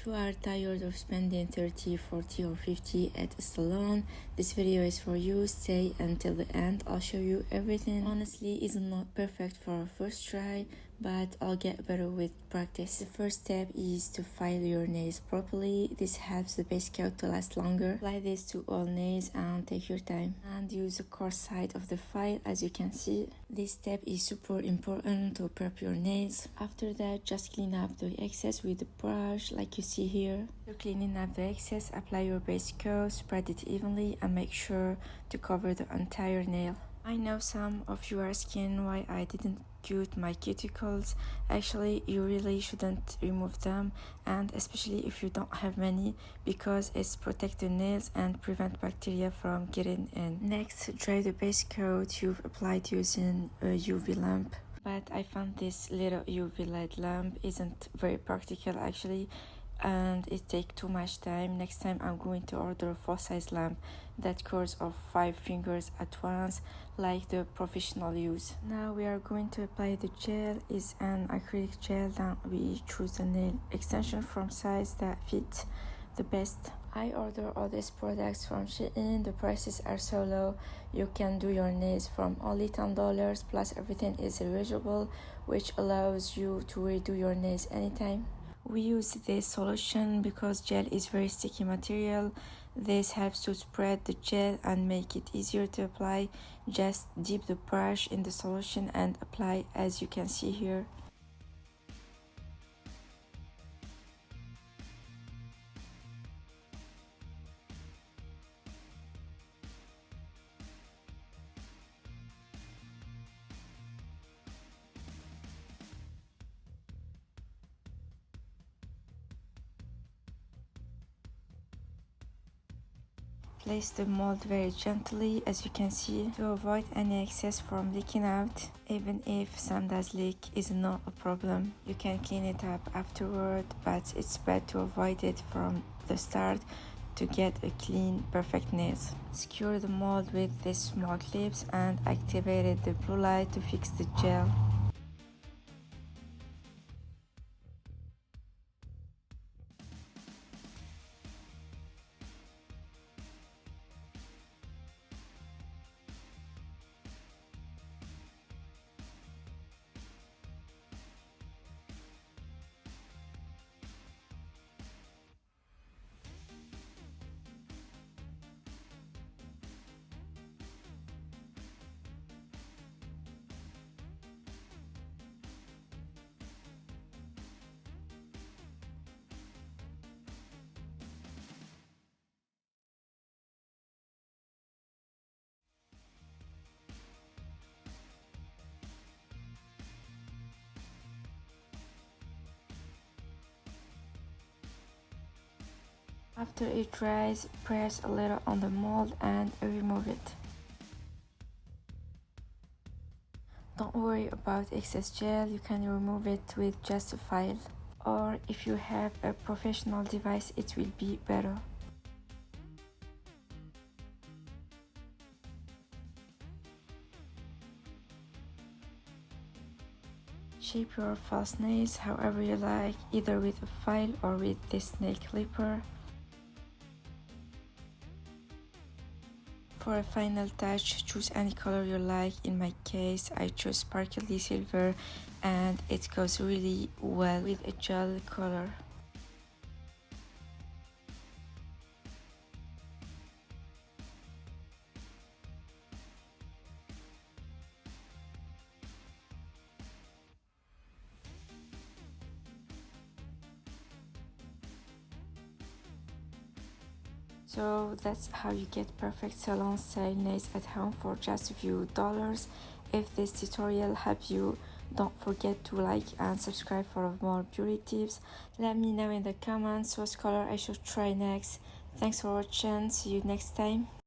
If you are tired of spending 30, 40 or 50 at a salon, this video is for you. Stay until the end. I'll show you everything. Honestly, it's not perfect for a first try, but I'll get better with practice. The first step is to file your nails properly. This helps the base coat to last longer. Apply this to all nails and take your time. And use the coarse side of the file as you can see. This step is super important to prep your nails. After that, just clean up the excess with the brush like you see here. After cleaning up the excess, apply your base coat, spread it evenly and make sure to cover the entire nail. I know some of you are asking why I didn't cut my cuticles. Actually, you really shouldn't remove them, and especially if you don't have many, because it's protect the nails and prevent bacteria from getting in. Next, dry the base coat you've applied using a UV lamp. But I found this little UV light lamp isn't very practical actually, and it takes too much time. Next time I'm going to order a full-size lamp that covers of 5 fingers at once like the professional use. Now we are going to apply the gel. Is an acrylic gel that we choose a nail extension from size that fits the best. I order all these products from Shein. The prices are so low. You can do your nails from only $10, plus everything is reusable, which allows you to redo your nails anytime. We use this solution because gel is very sticky material. This helps to spread the gel and make it easier to apply. Just dip the brush in the solution and apply as you can see here. Place the mold very gently as you can see to avoid any excess from leaking out. Even if some does leak, is not a problem. You can clean it up afterward, but it's best to avoid it from the start to get a clean, perfect nails. Secure the mold with these small clips and activate the blue light to fix the gel. After it dries, press a little on the mold and remove it. Don't worry about excess gel, you can remove it with just a file. Or if you have a professional device, it will be better. Shape your false nails however you like, either with a file or with this nail clipper. For a final touch, choose any color you like. In my case, I chose sparkly silver and it goes really well with a gel color. So that's how you get perfect salon style nails at home for just a few dollars. If this tutorial helped you, don't forget to like and subscribe for more beauty tips. Let me know in the comments what color I should try next. Thanks for watching. See you next time.